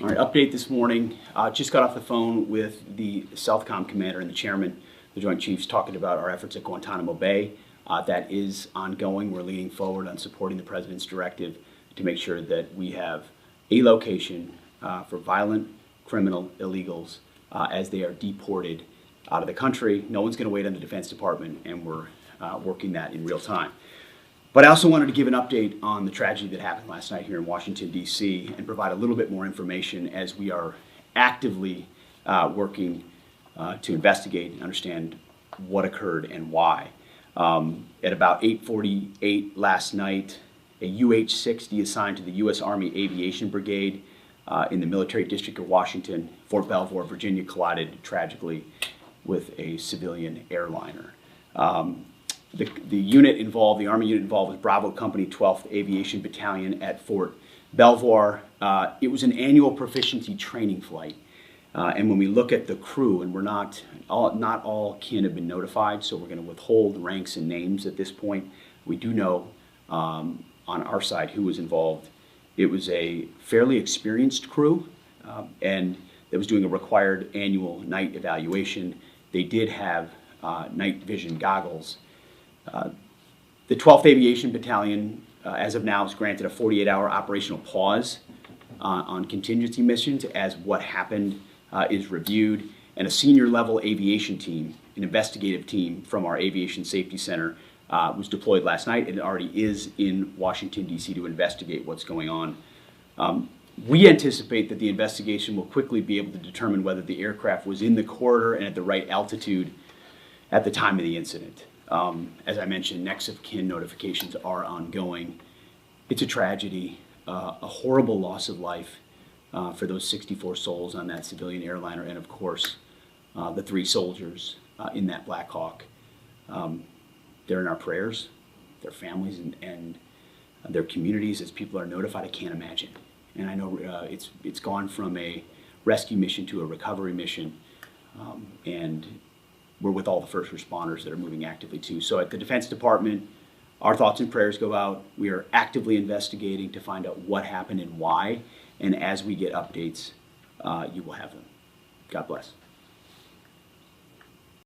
All right, update this morning. Just got off the phone with the Southcom commander and the chairman, the Joint Chiefs, talking about our efforts at Guantanamo Bay. That is ongoing. We're leaning forward on supporting the president's directive to make sure that we have a location for violent criminal illegals as they are deported out of the country. No one's going to wait on the Defense Department, and we're working that in real time. But I also wanted to give an update on the tragedy that happened last night here in Washington, D.C., and provide a little bit more information as we are actively working to investigate and understand what occurred and why. At about 8:48 last night, a UH-60 assigned to the U.S. Army Aviation Brigade in the Military District of Washington, Fort Belvoir, Virginia, collided tragically with a civilian airliner. The unit involved, the Army unit involved, was Bravo Company 12th Aviation Battalion at Fort Belvoir. It was an annual proficiency training flight. And when we look at the crew, and not all kin have been notified, so we're going to withhold ranks and names at this point. We do know on our side who was involved. It was a fairly experienced crew, and that was doing a required annual night evaluation. They did have night vision goggles. The 12th Aviation Battalion, as of now, is granted a 48-hour operational pause on contingency missions as what happened is reviewed, and a senior level aviation team, an investigative team from our Aviation Safety Center, was deployed last night and already is in Washington, D.C. to investigate what's going on. We anticipate that the investigation will quickly be able to determine whether the aircraft was in the corridor and at the right altitude at the time of the incident. As I mentioned, next of kin notifications are ongoing. It's a tragedy, a horrible loss of life for those 64 souls on that civilian airliner, and of course, the 3 soldiers in that Black Hawk. They're in our prayers, their families and their communities as people are notified. I can't imagine. And I know it's gone from a rescue mission to a recovery mission, and we're with all the first responders that are moving actively too. So at the Defense Department, our thoughts and prayers go out. We are actively investigating to find out what happened and why. And as we get updates, you will have them. God bless.